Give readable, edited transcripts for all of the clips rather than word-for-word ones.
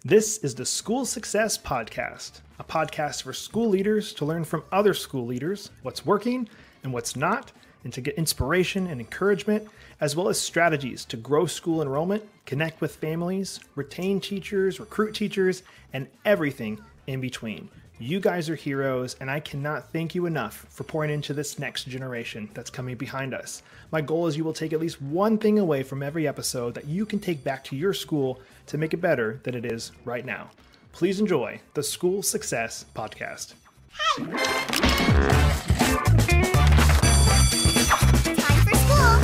This is the School Success Podcast, a podcast for school leaders to learn from other school leaders what's working and what's not, and to get inspiration and encouragement, as well as strategies to grow school enrollment, connect with families, retain teachers, recruit teachers, and everything in between. You guys are heroes, and I cannot thank you enough for pouring into this next generation that's coming behind us. My goal is you will take at least one thing away from every episode that you can take back to your school to make it better than it is right now. Please enjoy the School Success Podcast. Hey! Time for school!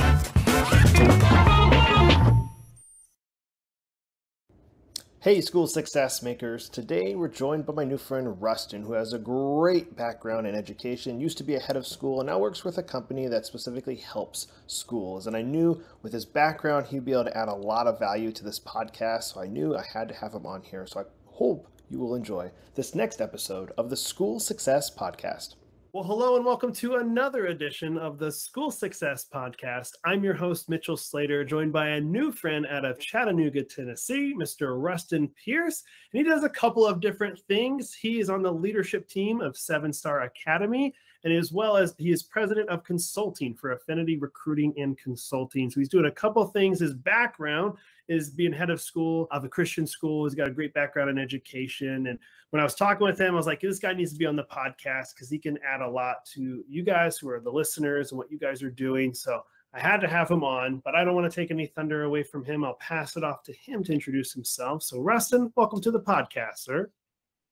Hey, School Success Makers. Today we're joined by my new friend Ruston, who has a great background in education, used to be a head of school, and now works with a company that specifically helps schools. And I knew with his background, he'd be able to add a lot of value to this podcast, so I knew I had to have him on here. So I hope you will enjoy this next episode of the School Success Podcast. Well, hello and welcome to another edition of the School Success Podcast. I'm your host, Mitchell Slater, joined by a new friend out of Chattanooga, Tennessee, Mr. Ruston Pierce. And he does a couple of different things. He is on the leadership team of 7-Star Academy, and as well as he is president of consulting for Affinity Recruiting and Consulting. So he's doing a couple of things. His background is being head of school of a Christian school. He's got a great background in education. And when I was talking with him, I was like, this guy needs to be on the podcast because he can add a lot to you guys who are the listeners and what you guys are doing. So I had to have him on, but I don't want to take any thunder away from him. I'll pass it off to him to introduce himself. So Ruston, welcome to the podcast, sir.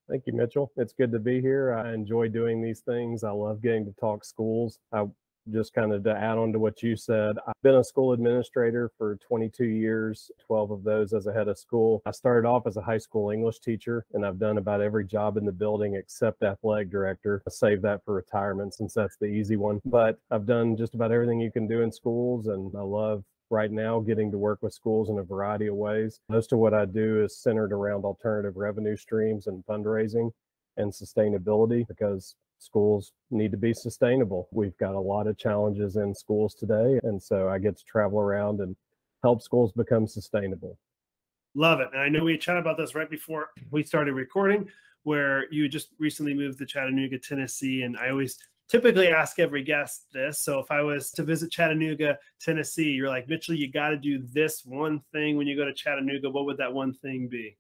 Thank you, Mitchell. It's good to be here. I enjoy doing these things. I love getting to talk schools. Just kind of to add on to what you said, I've been a school administrator for 22 years, 12 of those as a head of school. I started off as a high school English teacher, and I've done about every job in the building except athletic director. I saved that for retirement since that's the easy one. But I've done just about everything you can do in schools, and I love right now getting to work with schools in a variety of ways. Most of what I do is centered around alternative revenue streams and fundraising and sustainability, because schools need to be sustainable. We've got a lot of challenges in schools today, and so I get to travel around and help schools become sustainable. Love it. And I know we chatted about this right before we started recording, where you just recently moved to Chattanooga, Tennessee, and I always typically ask every guest this. So if I was to visit Chattanooga, Tennessee, you're like, Mitchell, you got to do this one thing when you go to Chattanooga. What would that one thing be?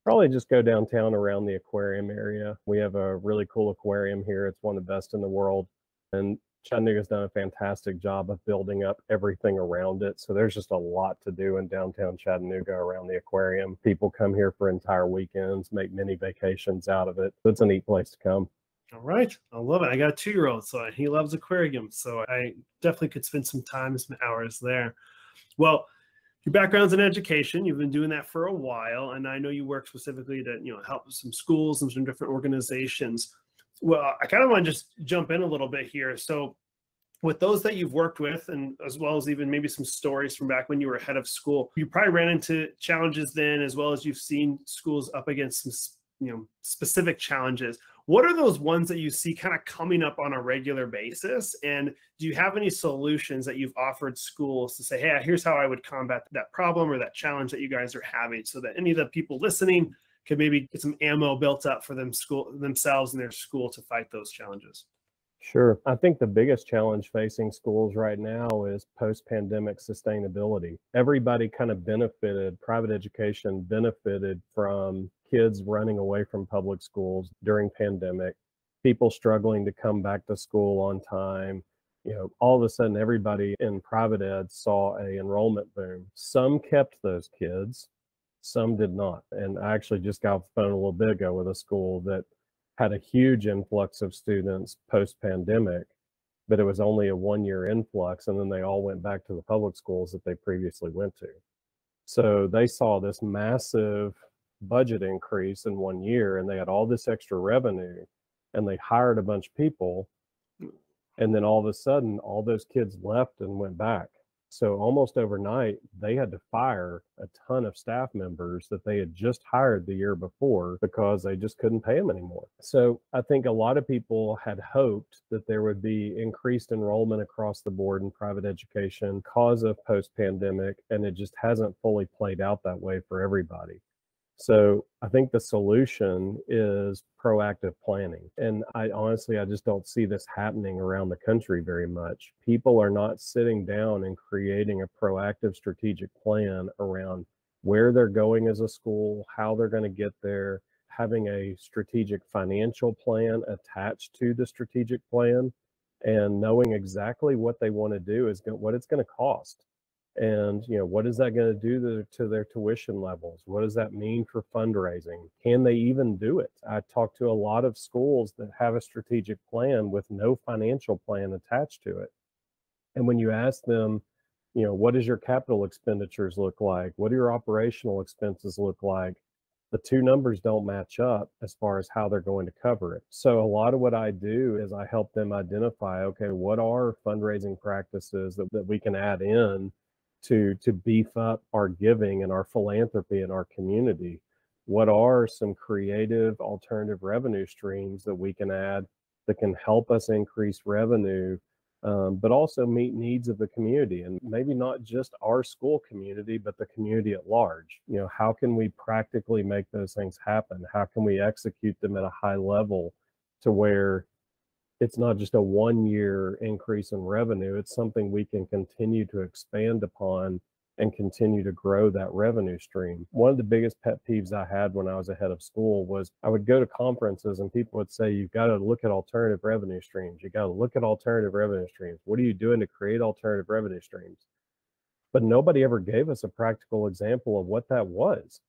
Probably just go downtown around the aquarium area. We have a really cool aquarium here. It's one of the best in the world. And Chattanooga's done a fantastic job of building up everything around it. So there's just a lot to do in downtown Chattanooga around the aquarium. People come here for entire weekends, make mini vacations out of it. It's a neat place to come. All right. I love it. I got a 2-year-old, so he loves aquariums. So I definitely could spend some time, some hours there. Well, your background's in education. You've been doing that for a while, and I know you work specifically to, help some schools and some different organizations. Well, I kind of want to just jump in a little bit here. So with those that you've worked with, and as well as even maybe some stories from back when you were head of school, you probably ran into challenges then, as well as you've seen schools up against some, specific challenges. What are those ones that you see kind of coming up on a regular basis? And do you have any solutions that you've offered schools to say, hey, here's how I would combat that problem or that challenge that you guys are having, so that any of the people listening could maybe get some ammo built up for themselves and their school to fight those challenges? Sure. I think the biggest challenge facing schools right now is post-pandemic sustainability. Everybody kind of benefited, private education benefited from kids running away from public schools during pandemic, people struggling to come back to school on time. All of a sudden, everybody in private ed saw an enrollment boom. Some kept those kids, some did not. And I actually just got off the phone a little bit ago with a school that had a huge influx of students post-pandemic, but it was only a 1-year influx, and then they all went back to the public schools that they previously went to. So they saw this massive budget increase in 1 year, and they had all this extra revenue, and they hired a bunch of people, and then all of a sudden, all those kids left and went back. So almost overnight, they had to fire a ton of staff members that they had just hired the year before because they just couldn't pay them anymore. So I think a lot of people had hoped that there would be increased enrollment across the board in private education because of post-pandemic, and it just hasn't fully played out that way for everybody. So I think the solution is proactive planning. And I just don't see this happening around the country very much. People are not sitting down and creating a proactive strategic plan around where they're going as a school, how they're going to get there, having a strategic financial plan attached to the strategic plan, and knowing exactly what they want to do what it's going to cost. And what is that going to do to their tuition levels? What does that mean for fundraising? Can they even do it? I talk to a lot of schools that have a strategic plan with no financial plan attached to it. And when you ask them, what does your capital expenditures look like? What do your operational expenses look like? The two numbers don't match up as far as how they're going to cover it. So a lot of what I do is I help them identify, okay, what are fundraising practices that we can add in to beef up our giving and our philanthropy in our community? What are some creative alternative revenue streams that we can add that can help us increase revenue, but also meet needs of the community, and maybe not just our school community, but the community at large? How can we practically make those things happen? How can we execute them at a high level to where it's not just a 1-year increase in revenue, it's something we can continue to expand upon and continue to grow that revenue stream. One of the biggest pet peeves I had when I was a head of school was I would go to conferences and people would say, you've got to look at alternative revenue streams. You got to look at alternative revenue streams. What are you doing to create alternative revenue streams? But nobody ever gave us a practical example of what that was.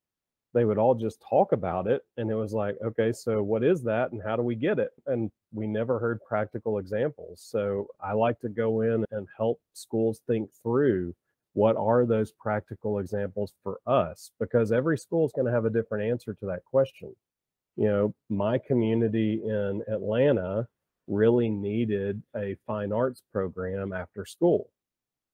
They would all just talk about it. And it was like, okay, so what is that and how do we get it? And we never heard practical examples. So I like to go in and help schools think through what are those practical examples for us, because every school is going to have a different answer to that question. My community in Atlanta really needed a fine arts program after school.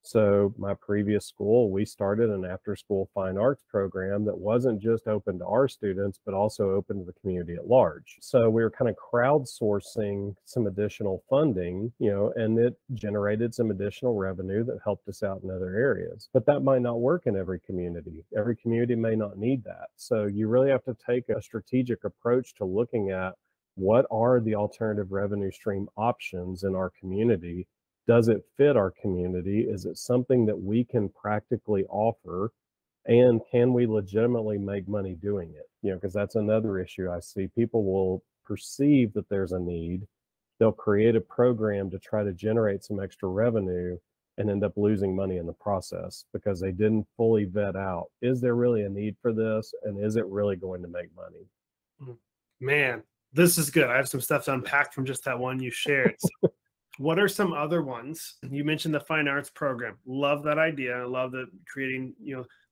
So my previous school, we started an after-school fine arts program that wasn't just open to our students, but also open to the community at large. So we were kind of crowdsourcing some additional funding, and it generated some additional revenue that helped us out in other areas. But that might not work in every community. Every community may not need that. So you really have to take a strategic approach to looking at what are the alternative revenue stream options in our community. Does it fit our community? Is it something that we can practically offer? And can we legitimately make money doing it? Because that's another issue I see. People will perceive that there's a need. They'll create a program to try to generate some extra revenue and end up losing money in the process because they didn't fully vet out, is there really a need for this? And is it really going to make money? Man, this is good. I have some stuff to unpack from just that one you shared. So what are some other ones? You mentioned the fine arts program. Love that idea. I love that creating,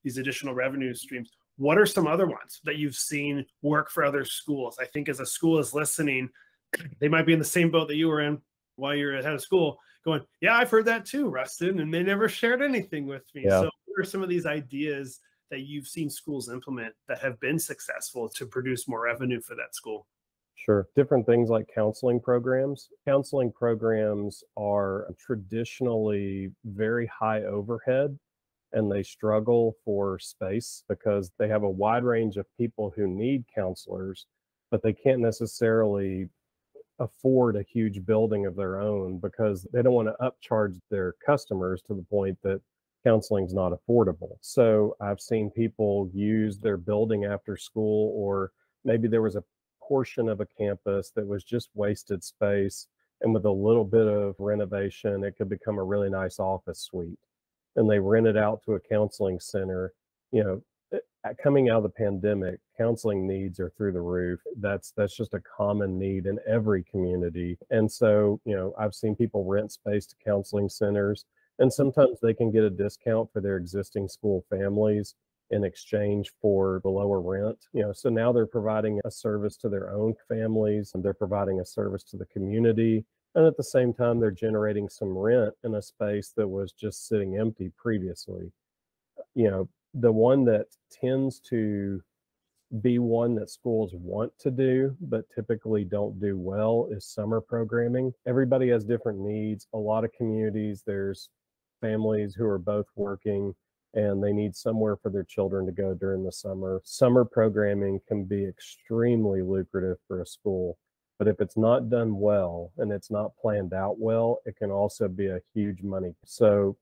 these additional revenue streams. What are some other ones that you've seen work for other schools? I think as a school is listening, they might be in the same boat that you were in while you're ahead of school going, yeah, I've heard that too, Ruston, and they never shared anything with me. Yeah. So what are some of these ideas that you've seen schools implement that have been successful to produce more revenue for that school? Sure. Different things like counseling programs. Counseling programs are traditionally very high overhead, and they struggle for space because they have a wide range of people who need counselors, but they can't necessarily afford a huge building of their own because they don't want to upcharge their customers to the point that counseling is not affordable. So I've seen people use their building after school, or maybe there was a portion of a campus that was just wasted space, and with a little bit of renovation it could become a really nice office suite, and they rent it out to a counseling center. Coming out of the pandemic, counseling needs are through the roof. That's just a common need in every community. And so I've seen people rent space to counseling centers, and sometimes they can get a discount for their existing school families in exchange for the lower rent. So now they're providing a service to their own families, and they're providing a service to the community. And at the same time, they're generating some rent in a space that was just sitting empty previously. The one that tends to be one that schools want to do, but typically don't do well, is summer programming. Everybody has different needs. A lot of communities, there's families who are both working. and they need somewhere for their children to go during the summer. Summer programming can be extremely lucrative for a school, but if it's not done well and it's not planned out well, it can also be a huge money. So,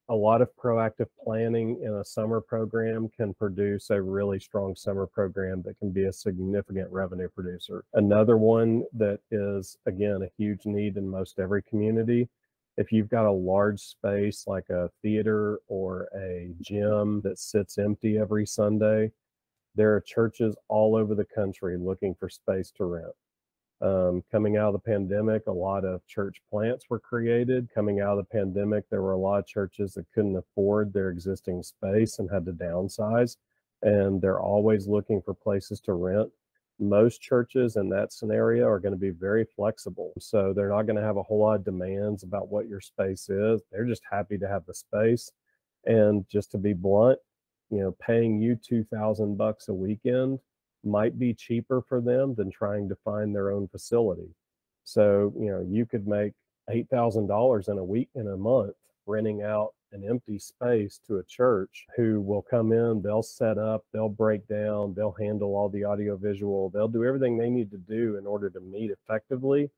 a lot of proactive planning in a summer program can produce a really strong summer program that can be a significant revenue producer. Another one that is, again, a huge need in most every community, if you've got a large space like a theater or a gym that sits empty every Sunday, there are churches all over the country looking for space to rent. Coming out of the pandemic, a lot of church plants were created. Coming out of the pandemic, there were a lot of churches that couldn't afford their existing space and had to downsize, and they're always looking for places to rent. Most churches in that scenario are going to be very flexible. So they're not going to have a whole lot of demands about what your space is. They're just happy to have the space. And just to be blunt, paying you $2,000 a weekend might be cheaper for them than trying to find their own facility. So, you could make $8,000 in a month renting out an empty space to a church who will come in, they'll set up, they'll break down, they'll handle all the audio visual, they'll do everything they need to do in order to meet effectively.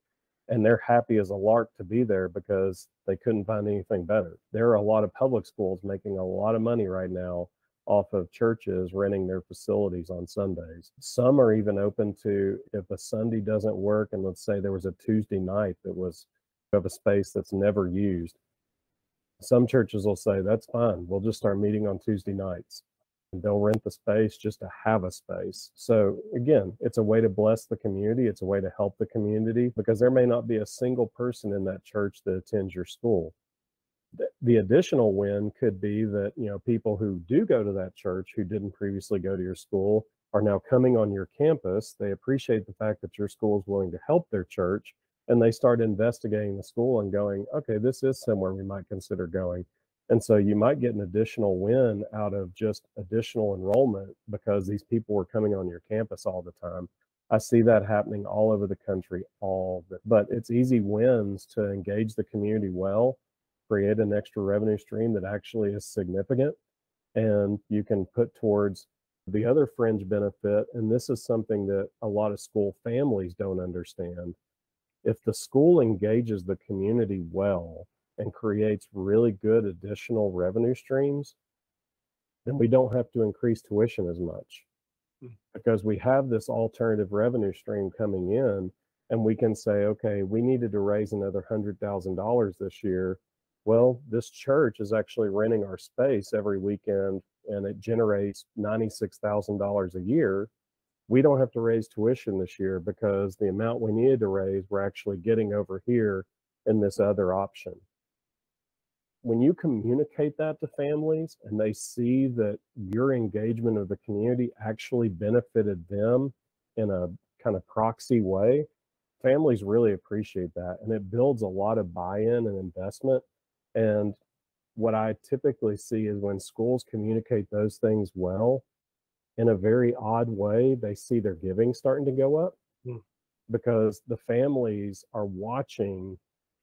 And they're happy as a lark to be there because they couldn't find anything better. There are a lot of public schools making a lot of money right now off of churches renting their facilities on Sundays. Some are even open to, if a Sunday doesn't work, and let's say there was a Tuesday night that was of a space that's never used, some churches will say, that's fine, we'll just start meeting on Tuesday nights. And they'll rent the space just to have a space. So again, it's a way to bless the community. It's a way to help the community, because there may not be a single person in that church that attends your school. The additional win could be that, people who do go to that church who didn't previously go to your school are now coming on your campus. They appreciate the fact that your school is willing to help their church, and they start investigating the school and going, okay, this is somewhere we might consider going. And so you might get an additional win out of just additional enrollment because these people were coming on your campus all the time. I see that happening all over the country, but it's easy wins to engage the community well, create an extra revenue stream that actually is significant, and you can put towards the other fringe benefit. And this is something that a lot of school families don't understand. If the school engages the community well and creates really good additional revenue streams, then we don't have to increase tuition as much, because we have this alternative revenue stream coming in, and we can say, okay, we needed to raise another $100,000 this year. Well, this church is actually renting our space every weekend, and it generates $96,000 a year. We don't have to raise tuition this year because the amount we needed to raise, we're actually getting over here in this other option. When you communicate that to families and they see that your engagement of the community actually benefited them in a kind of proxy way, families really appreciate that, and it builds a lot of buy-in and investment. And what I typically see is when schools communicate those things well, in a very odd way, they see their giving starting to go up because the families are watching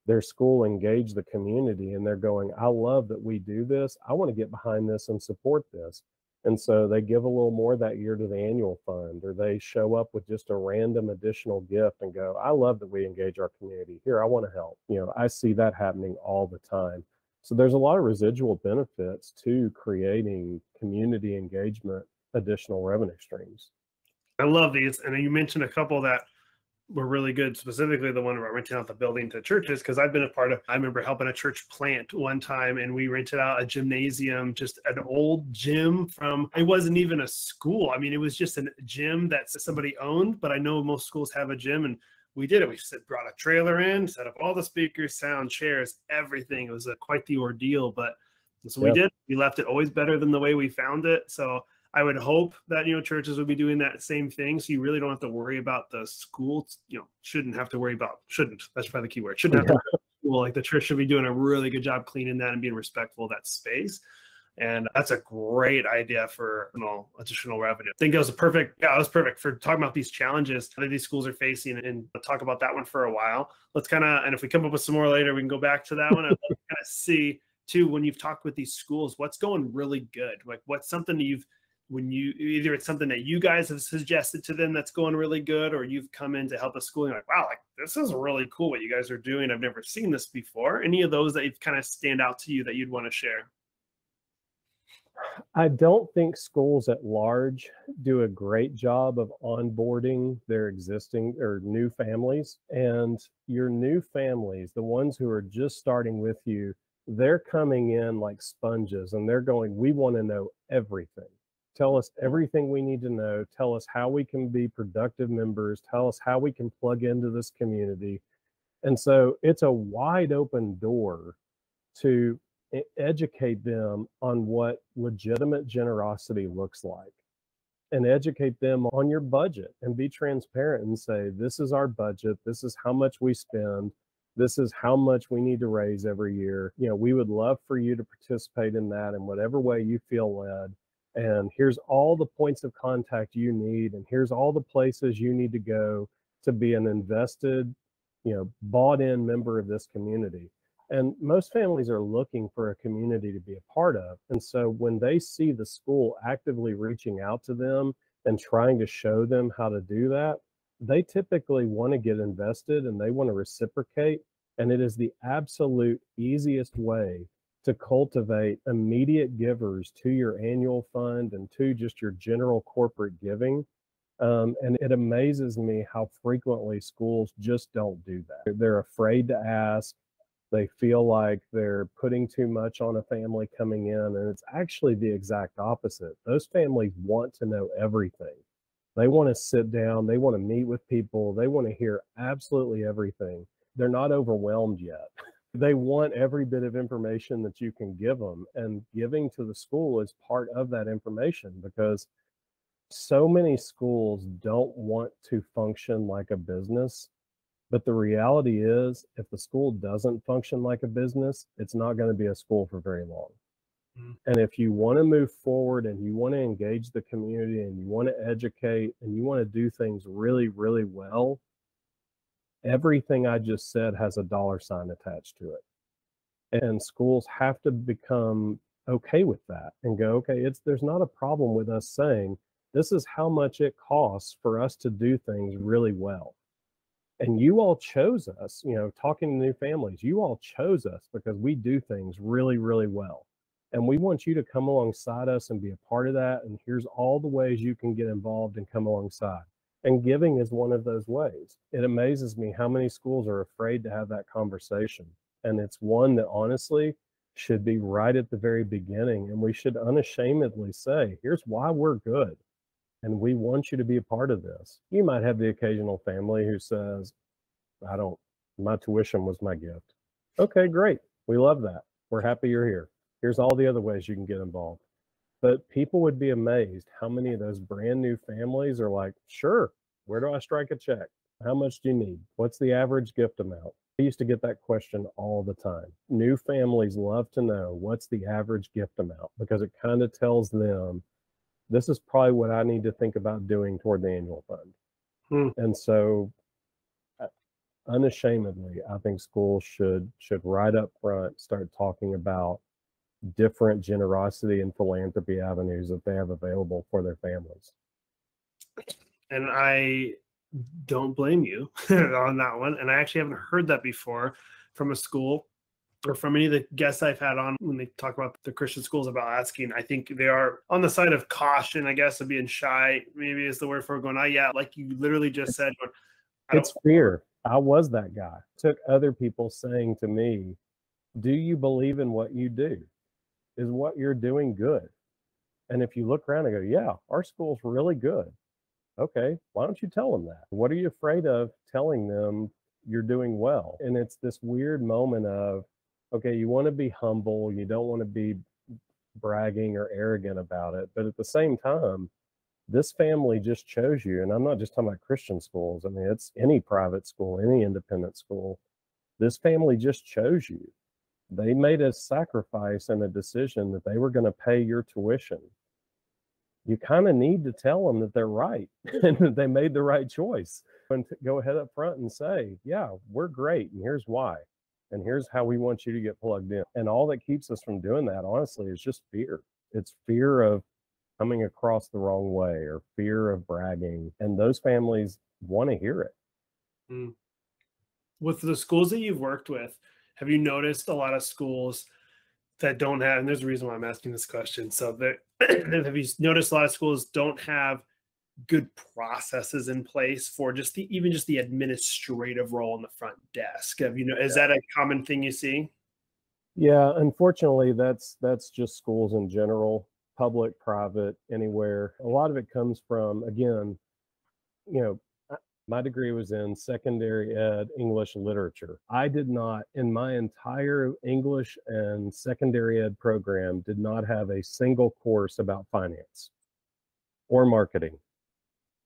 their school engage the community, and they're going, I love that we do this. I want to get behind this and support this. And so they give a little more that year to the annual fund, or they show up with just a random additional gift and go, I love that we engage our community here. I want to help. I see that happening all the time. So there's a lot of residual benefits to creating community engagement, additional revenue streams. I love these. And you mentioned a couple that were really good, specifically the one about renting out the building to churches, because I've been I remember helping a church plant one time, and we rented out a gymnasium, just an old gym it wasn't even a school. I mean, it was just a gym that somebody owned, but I know most schools have a gym, and we did it. We brought a trailer in, set up all the speakers, sound, chairs, everything. It was quite the ordeal, but so we did. We left it always better than the way we found it. So I would hope that, churches would be doing that same thing. So you really don't have to worry about the school, shouldn't, that's probably the key word. Shouldn't have to worry about the school. Like the church should be doing a really good job cleaning that and being respectful of that space. And that's a great idea for additional revenue. I think it was perfect for talking about these challenges that these schools are facing, and talk about that one for a while. Let's and if we come up with some more later, we can go back to that one. I'd love to see too, when you've talked with these schools, what's going really good? Like what's something that either it's something that you guys have suggested to them that's going really good, or you've come in to help a school and you're like, wow, like this is really cool what you guys are doing. I've never seen this before. Any of those that kind of stand out to you that you'd want to share? I don't think schools at large do a great job of onboarding their existing or new families. And your new families, the ones who are just starting with you, they're coming in like sponges and they're going, we want to know everything. Tell us everything we need to know. Tell us how we can be productive members. Tell us how we can plug into this community. And so it's a wide open door to educate them on what legitimate generosity looks like, and educate them on your budget, and be transparent and say, this is our budget. This is how much we spend. This is how much we need to raise every year. You know, we would love for you to participate in that in whatever way you feel led. And here's all the points of contact you need. And here's all the places you need to go to be an invested, bought in member of this community. And most families are looking for a community to be a part of. And so when they see the school actively reaching out to them and trying to show them how to do that, they typically want to get invested and they want to reciprocate. And it is the absolute easiest way to cultivate immediate givers to your annual fund and to just your general corporate giving. And it amazes me how frequently schools just don't do that. They're afraid to ask. They feel like they're putting too much on a family coming in, and it's actually the exact opposite. Those families want to know everything. They want to sit down, they want to meet with people, they want to hear absolutely everything. They're not overwhelmed yet. They want every bit of information that you can give them, and giving to the school is part of that information, because so many schools don't want to function like a business. But the reality is, if the school doesn't function like a business, it's not going to be a school for very long. And if you want to move forward and you want to engage the community and you want to educate and you want to do things really, really well, everything I just said has a dollar sign attached to it. And schools have to become okay with that and go, okay, there's not a problem with us saying, this is how much it costs for us to do things really well. And you all chose us, talking to new families, you all chose us because we do things really, really well. And we want you to come alongside us and be a part of that. And here's all the ways you can get involved and come alongside. And giving is one of those ways. It amazes me how many schools are afraid to have that conversation. And it's one that honestly should be right at the very beginning. And we should unashamedly say, here's why we're good. And we want you to be a part of this. You might have the occasional family who says, my tuition was my gift. Okay, great. We love that. We're happy you're here. Here's all the other ways you can get involved. But people would be amazed how many of those brand new families are like, sure, where do I strike a check? How much do you need? What's the average gift amount? I used to get that question all the time. New families love to know what's the average gift amount, because it kind of tells them, this is probably what I need to think about doing toward the annual fund. And so unashamedly, I think schools should right up front start talking about different generosity and philanthropy avenues that they have available for their families. And I don't blame you on that one. And I actually haven't heard that before from a school or from any of the guests I've had on when they talk about the Christian schools about asking. I think they are on the side of caution, I guess, of being shy, maybe is the word for it, going, oh yeah, like you literally just said. It's fear. I was that guy. It took other people saying to me, do you believe in what you do? Is what you're doing good? And if you look around and go, yeah, our school's really good. Okay, why don't you tell them that? What are you afraid of telling them you're doing well? And it's this weird moment of, okay, you want to be humble, you don't want to be bragging or arrogant about it, but at the same time, this family just chose you. And I'm not just talking about Christian schools. I mean, it's any private school, any independent school. This family just chose you. They made a sacrifice and a decision that they were going to pay your tuition. You kind of need to tell them that they're right and that they made the right choice, and go ahead up front and say, yeah, we're great, and here's why. and here's how we want you to get plugged in. And all that keeps us from doing that, honestly, is just fear. It's fear of coming across the wrong way or fear of bragging. And those families want to hear it. Mm. With the schools that you've worked with, have you noticed a lot of schools that don't have, and there's a reason why I'm asking this question. So have you noticed a lot of schools don't have good processes in place for just even the administrative role in the front desk? Is that a common thing you see? Yeah, unfortunately, that's just schools in general, public, private, anywhere. A lot of it comes from, again, my degree was in secondary ed English literature. I did not, in my entire English and secondary ed program, did not have a single course about finance or marketing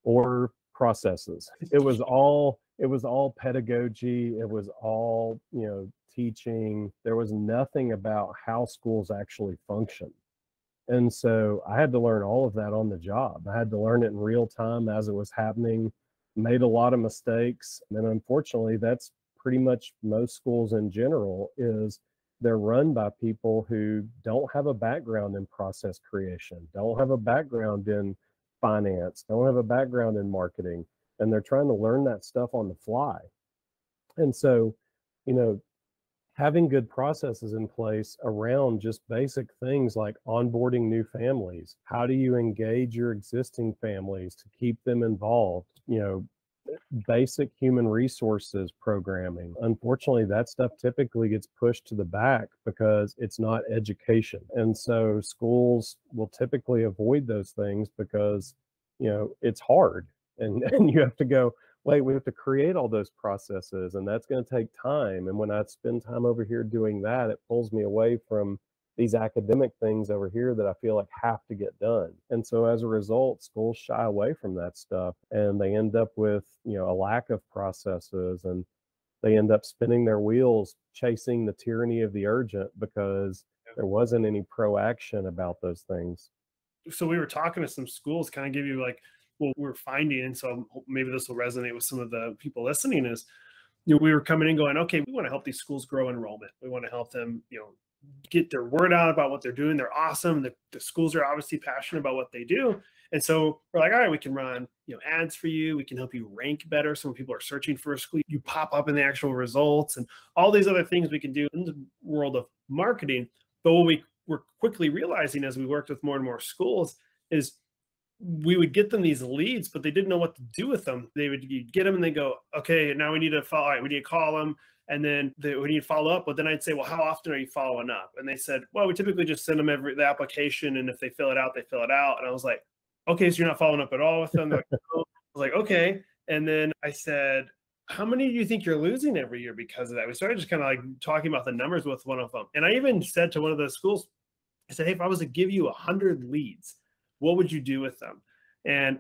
or processes. It was all pedagogy. It was all, teaching. There was nothing about how schools actually function. And so I had to learn all of that on the job. I had to learn it in real time as it was happening, made a lot of mistakes. And unfortunately, that's pretty much most schools in general, is they're run by people who don't have a background in process creation, don't have a background in finance, don't have a background in marketing, and they're trying to learn that stuff on the fly. And so, having good processes in place around just basic things like onboarding new families, how do you engage your existing families to keep them involved, basic human resources programming. Unfortunately, that stuff typically gets pushed to the back because it's not education. And so schools will typically avoid those things because, it's hard. And you have to go, wait, we have to create all those processes, and that's going to take time. And when I spend time over here doing that, it pulls me away from these academic things over here that I feel like have to get done. And so as a result, schools shy away from that stuff, and they end up with, a lack of processes, and they end up spinning their wheels chasing the tyranny of the urgent because there wasn't any proaction about those things. So we were talking to some schools, kind of give you like what we're finding. And so maybe this will resonate with some of the people listening is, we were coming in going, okay, we want to help these schools grow enrollment. We want to help them, get their word out about what they're doing. They're awesome. The schools are obviously passionate about what they do. And so we're like, all right, we can run, ads for you. We can help you rank better. So when people are searching for a school, you pop up in the actual results and all these other things we can do in the world of marketing. But what we were quickly realizing as we worked with more and more schools is we would get them these leads, but they didn't know what to do with them. You'd get them and they go, okay, now we need to follow. All right, we need to call them. And then we need to follow up. But then I'd say, well, how often are you following up? And they said, well, we typically just send them the application. And if they fill it out, they fill it out. And I was like, okay, so you're not following up at all with them? Like, no. I was like, okay. And then I said, how many do you think you're losing every year because of that? We started just kind of like talking about the numbers with one of them. And I even said to one of the schools, I said, hey, if I was to give you 100 leads, what would you do with them? And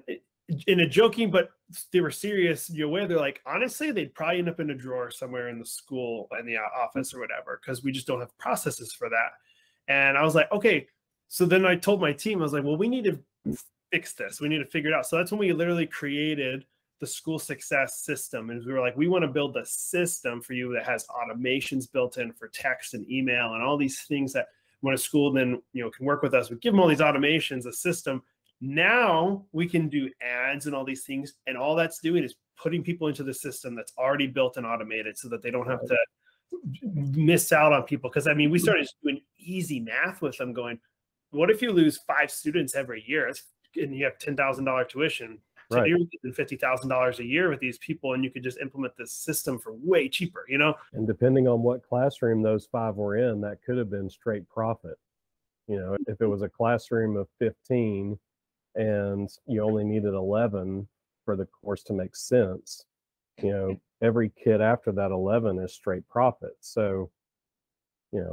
in a joking, but they were serious way, they're like, honestly, they'd probably end up in a drawer somewhere in the school, in the office or whatever, because we just don't have processes for that. And I was like, okay. So then I told my team, I was like, well, we need to fix this. We need to figure it out. So that's when we literally created the school success system. And we were like, we want to build a system for you that has automations built in for text and email and all these things that when a school then, can work with us, we give them all these automations, a system. Now we can do ads and all these things. And all that's doing is putting people into the system that's already built and automated so that they don't have to miss out on people. Because we started just doing easy math with them going, what if you lose 5 students every year and you have $10,000 tuition? So you're getting $50,000 a year with these people, and you could just implement this system for way cheaper, And depending on what classroom those 5 were in, that could have been straight profit. If it was a classroom of 15 and you only needed 11 for the course to make sense, every kid after that 11 is straight profit. So, it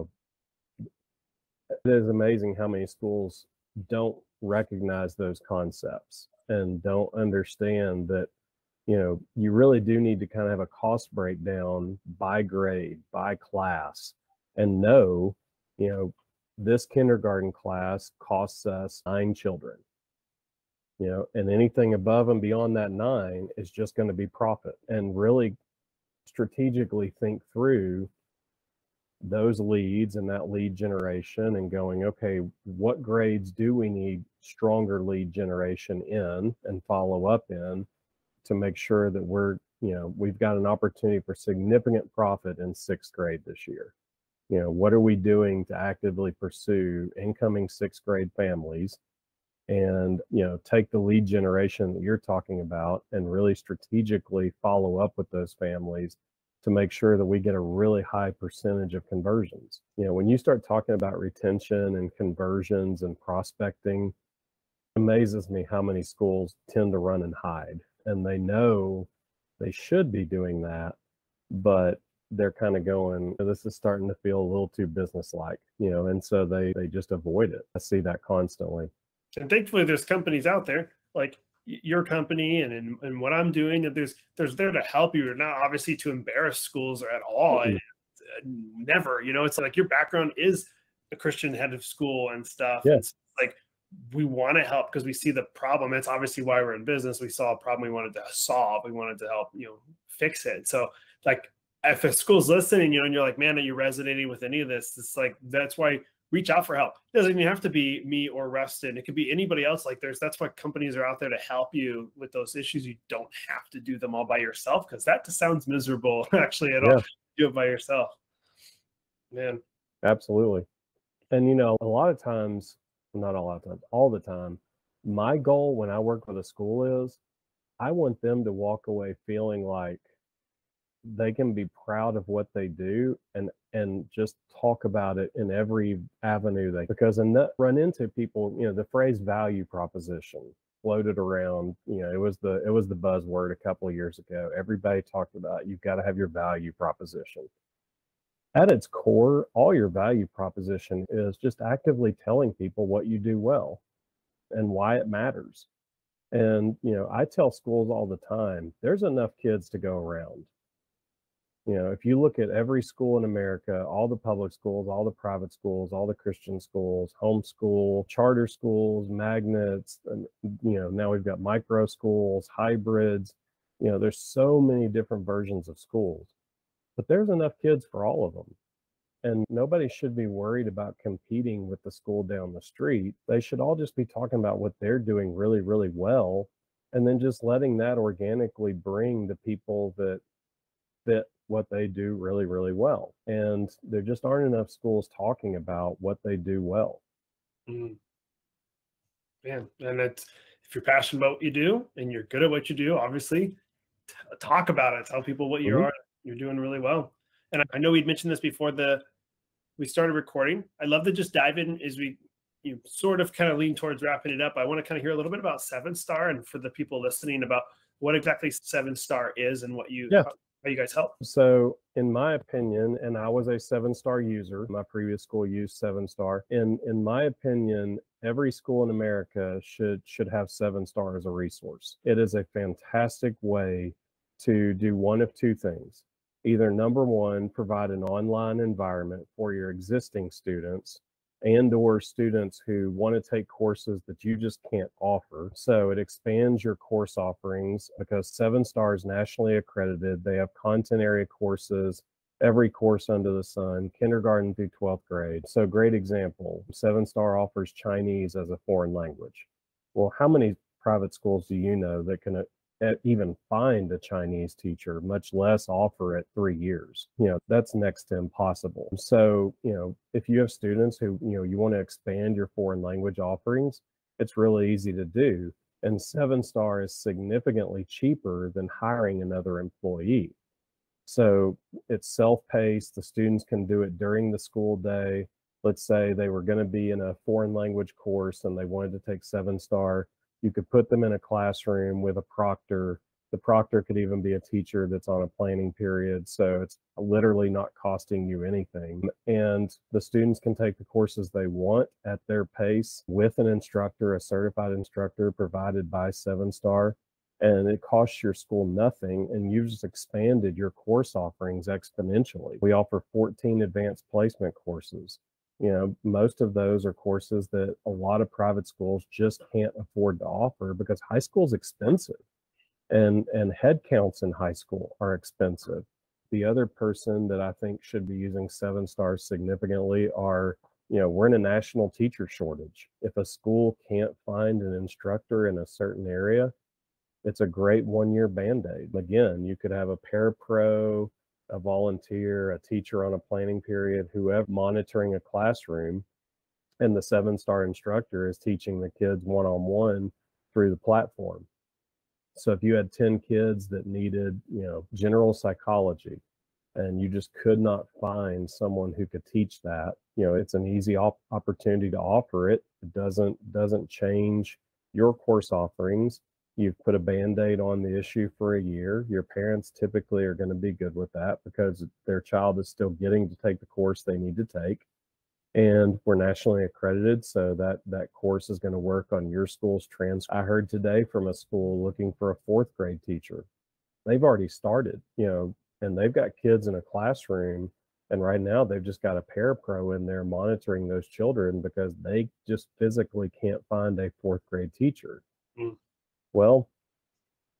is amazing how many schools don't recognize those concepts and don't understand that, you really do need to kind of have a cost breakdown by grade, by class, and know, this kindergarten class costs us 9 children, and anything above and beyond that 9 is just going to be profit. And really strategically think through, those leads and that lead generation and going, okay, what grades do we need stronger lead generation in and follow up in to make sure that we've got an opportunity for significant profit in 6th grade this year. What are we doing to actively pursue incoming 6th grade families and, take the lead generation that you're talking about and really strategically follow up with those families to make sure that we get a really high percentage of conversions. When you start talking about retention and conversions and prospecting, it amazes me how many schools tend to run and hide, and they know they should be doing that, but they're kind of going, this is starting to feel a little too business-like, and so they just avoid it. I see that constantly. And thankfully there's companies out there like your company and what I'm doing that there's there to help you, not obviously to embarrass schools at all. Mm-hmm. Never, it's like your background is a Christian head of school and stuff. Yeah. It's like, we want to help because we see the problem. That's obviously why we're in business. We saw a problem we wanted to solve. We wanted to help, fix it. So like if a school's listening, and you're like, man, are you resonating with any of this? It's like, that's why reach out for help. It doesn't even have to be me or Ruston. It could be anybody else. Like that's why companies are out there to help you with those issues. You don't have to do them all by yourself because that just sounds miserable actually at all. Do it by yourself. Man. Absolutely. And, a lot of times, not a lot of times, all the time, my goal when I work with a school is I want them to walk away feeling like they can be proud of what they do and just talk about it in every avenue because run into people, the phrase value proposition floated around, it was the buzzword a couple of years ago. Everybody talked about, you've got to have your value proposition. At its core, all your value proposition is just actively telling people what you do well and why it matters. And, I tell schools all the time, there's enough kids to go around. If you look at every school in America, all the public schools, all the private schools, all the Christian schools, homeschool, charter schools, magnets, and, now we've got micro schools, hybrids, there's so many different versions of schools. But there's enough kids for all of them. And nobody should be worried about competing with the school down the street. They should all just be talking about what they're doing really, really well, and then just letting that organically bring the people that fit what they do really, really well. And there just aren't enough schools talking about what they do well. Mm. Man, and if you're passionate about what you do and you're good at what you do, obviously, talk about it. Tell people what you are. You're doing really well. And I know we'd mentioned this before we started recording. I'd love to just dive in as we sort of kind of lean towards wrapping it up. I want to kind of hear a little bit about 7-Star and for the people listening about what exactly 7-Star is and what how you guys help. So in my opinion, and I was a 7-Star user, my previous school used 7-Star. In my opinion, every school in America should have 7-Star as a resource. It is a fantastic way to do one of two things. Either number one, provide an online environment for your existing students and/or students who want to take courses that you just can't offer. So it expands your course offerings because 7-Star is nationally accredited. They have content area courses, every course under the sun, kindergarten through 12th grade. So great example, 7-Star offers Chinese as a foreign language. Well, how many private schools do you know that can even find a Chinese teacher, much less offer it 3 years? That's next to impossible. So, if you have students who, you want to expand your foreign language offerings, it's really easy to do. And 7-Star is significantly cheaper than hiring another employee. So it's self-paced. The students can do it during the school day. Let's say they were going to be in a foreign language course and they wanted to take 7-Star. You could put them in a classroom with a proctor. The proctor could even be a teacher that's on a planning period. So it's literally not costing you anything. And the students can take the courses they want at their pace with an instructor, a certified instructor provided by 7-Star. And it costs your school nothing. And you've just expanded your course offerings exponentially. We offer 14 advanced placement courses. Most of those are courses that a lot of private schools just can't afford to offer because high school is expensive and head counts in high school are expensive. The other person that I think should be using 7-stars significantly are, we're in a national teacher shortage. If a school can't find an instructor in a certain area, it's a great 1-year Band-Aid. Again, you could have a parapro, a volunteer, a teacher on a planning period, whoever monitoring a classroom, and the 7-star instructor is teaching the kids one-on-one through the platform. So if you had 10 kids that needed, general psychology, and you just could not find someone who could teach that, it's an easy opportunity to offer it. It doesn't change your course offerings. You've put a Band-Aid on the issue for a year. Your parents typically are going to be good with that because their child is still getting to take the course they need to take. And we're nationally accredited, so that course is going to work on your school's transcript. I heard today from a school looking for a 4th grade teacher. They've already started, and they've got kids in a classroom, and right now they've just got a parapro in there monitoring those children because they just physically can't find a 4th grade teacher. Well,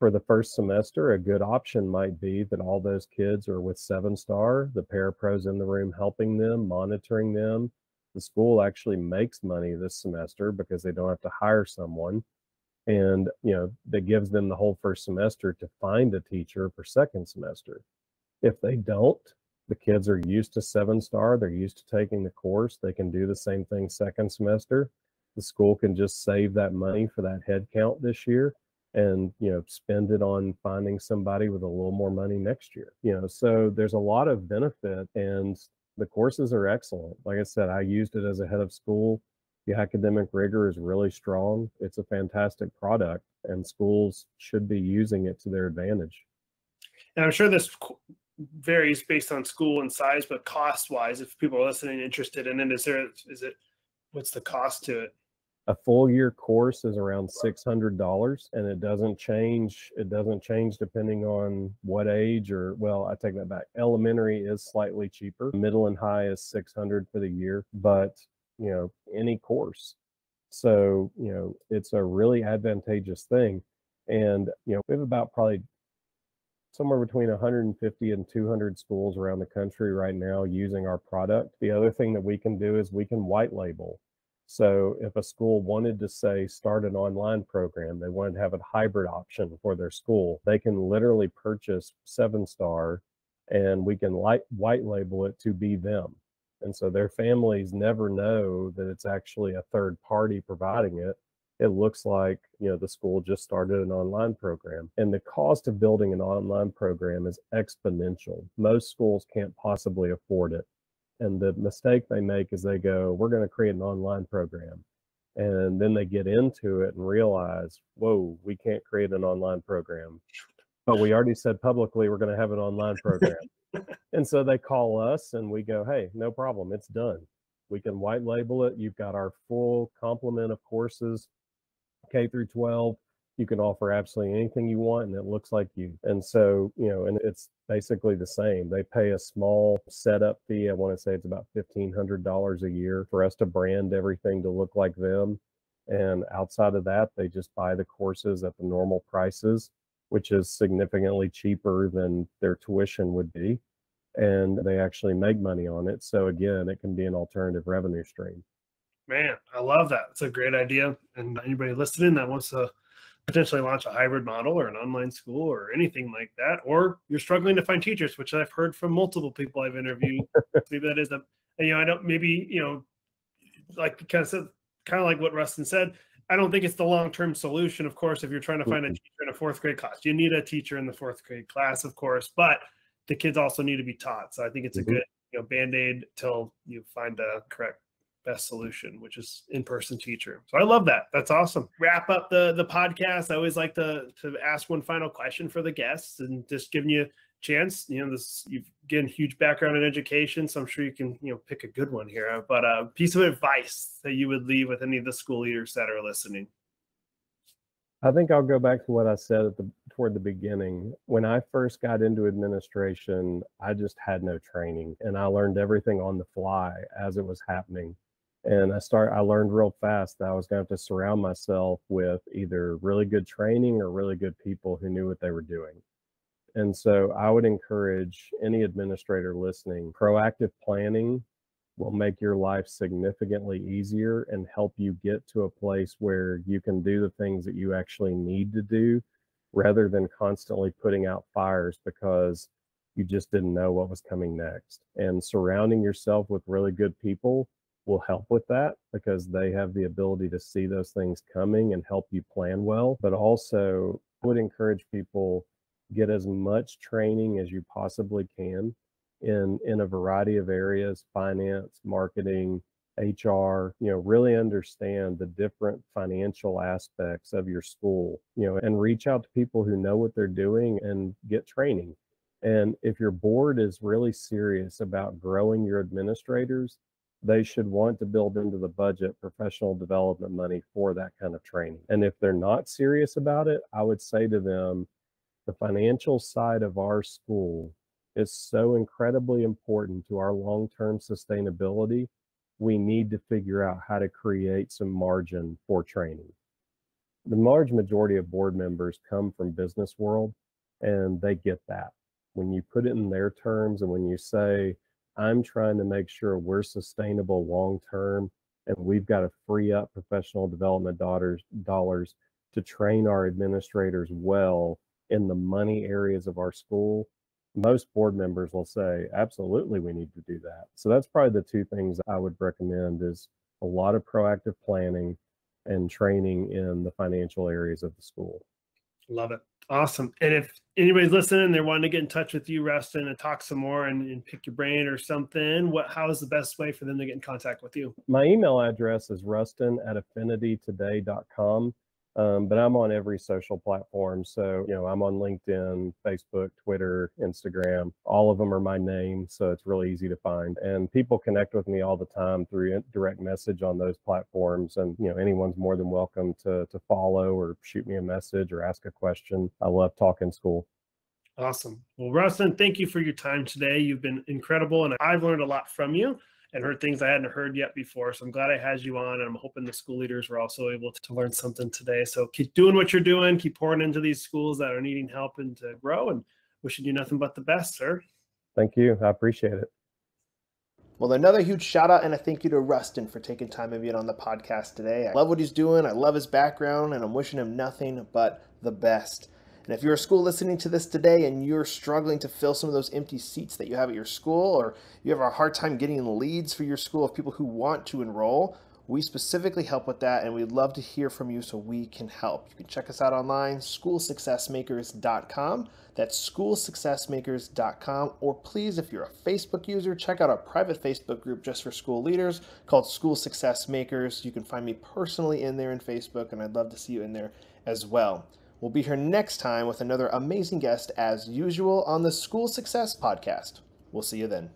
for the first semester, a good option might be that all those kids are with 7-star, the parapro's in the room helping them, monitoring them. The school actually makes money this semester because they don't have to hire someone. And, that gives them the whole first semester to find a teacher for second semester. If they don't, the kids are used to 7-star, they're used to taking the course, they can do the same thing second semester. The school can just save that money for that head count this year and, spend it on finding somebody with a little more money next year. So there's a lot of benefit, and the courses are excellent. Like I said, I used it as a head of school. The academic rigor is really strong. It's a fantastic product, and schools should be using it to their advantage. And I'm sure this varies based on school and size, but cost-wise, if people are listening interested in it, what's the cost to it? A full year course is around $600, and it doesn't change. It doesn't change depending on what age I take that back. Elementary is slightly cheaper. Middle and high is $600 for the year, but any course. So, it's a really advantageous thing. And, we have about probably somewhere between 150 and 200 schools around the country right now using our product. The other thing that we can do is we can white label. So if a school wanted to start an online program, they wanted to have a hybrid option for their school, they can literally purchase 7-star and we can white label it to be them. And so their families never know that it's actually a third party providing it. It looks like, the school just started an online program. And the cost of building an online program is exponential. Most schools can't possibly afford it. And the mistake they make is they go, we're going to create an online program. And then they get into it and realize, whoa, we can't create an online program. But we already said publicly we're going to have an online program. And so they call us and we go, hey, no problem, it's done. We can white label it. You've got our full complement of courses, K through 12. You can offer absolutely anything you want, and it looks like you. And so, and it's basically the same. They pay a small setup fee. I want to say it's about $1,500 a year for us to brand everything to look like them. And outside of that, they just buy the courses at the normal prices, which is significantly cheaper than their tuition would be. And they actually make money on it. So again, it can be an alternative revenue stream. Man, I love that. It's a great idea. And anybody listening that wants to potentially launch a hybrid model or an online school or anything like that, or you're struggling to find teachers, which I've heard from multiple people I've interviewed. Maybe that is kind of like what Ruston said. I don't think it's the long-term solution, of course, if you're trying to find a teacher in a 4th grade class. You need a teacher in the 4th grade class, of course, but the kids also need to be taught. So I think it's a good Band-Aid till you find the correct best solution, which is in-person teacher. So I love that. That's awesome. Wrap up the podcast. I always like to ask one final question for the guests and just giving you a chance. You've given huge background in education, so I'm sure you can pick a good one here. But a piece of advice that you would leave with any of the school leaders that are listening. I think I'll go back to what I said toward the beginning. When I first got into administration, I just had no training, and I learned everything on the fly as it was happening. And I learned real fast that I was going to have to surround myself with either really good training or really good people who knew what they were doing. And so I would encourage any administrator listening, proactive planning will make your life significantly easier and help you get to a place where you can do the things that you actually need to do rather than constantly putting out fires because you just didn't know what was coming next. And surrounding yourself with really good people will help with that because they have the ability to see those things coming and help you plan well. But also, I would encourage people get as much training as you possibly can in a variety of areas, finance, marketing, HR, really understand the different financial aspects of your school, and reach out to people who know what they're doing and get training. And if your board is really serious about growing your administrators, they should want to build into the budget professional development money for that kind of training. And if they're not serious about it, I would say to them, the financial side of our school is so incredibly important to our long-term sustainability. We need to figure out how to create some margin for training. The large majority of board members come from business world, and they get that. When you put it in their terms and when you say, I'm trying to make sure we're sustainable long-term and we've got to free up professional development dollars to train our administrators well in the money areas of our school, most board members will say, absolutely, we need to do that. So that's probably the two things I would recommend is a lot of proactive planning and training in the financial areas of the school. Love it. Awesome. And if anybody's listening, they're wanting to get in touch with you, Ruston, and talk some more and pick your brain or something, how is the best way for them to get in contact with you? My email address is ruston@affinitytoday.com. But I'm on every social platform. So, I'm on LinkedIn, Facebook, Twitter, Instagram. All of them are my name. So it's really easy to find. And people connect with me all the time through direct message on those platforms. And, anyone's more than welcome to follow or shoot me a message or ask a question. I love talking school. Awesome. Well, Ruston, thank you for your time today. You've been incredible. And I've learned a lot from you and heard things I hadn't heard yet before. So I'm glad I had you on, and I'm hoping the school leaders were also able to learn something today. So keep doing what you're doing, keep pouring into these schools that are needing help and to grow, and wishing you nothing but the best, sir. Thank you. I appreciate it. Well, another huge shout out and a thank you to Ruston for taking time of being on the podcast today. I love what he's doing. I love his background, and I'm wishing him nothing but the best. And if you're a school listening to this today and you're struggling to fill some of those empty seats that you have at your school, or you have a hard time getting leads for your school of people who want to enroll, we specifically help with that, and we'd love to hear from you so we can help. You can check us out online, schoolsuccessmakers.com. That's schoolsuccessmakers.com. Or please, if you're a Facebook user, check out our private Facebook group just for school leaders called School Success Makers. You can find me personally in there in Facebook, and I'd love to see you in there as well. We'll be here next time with another amazing guest as usual on the School Success Podcast. We'll see you then.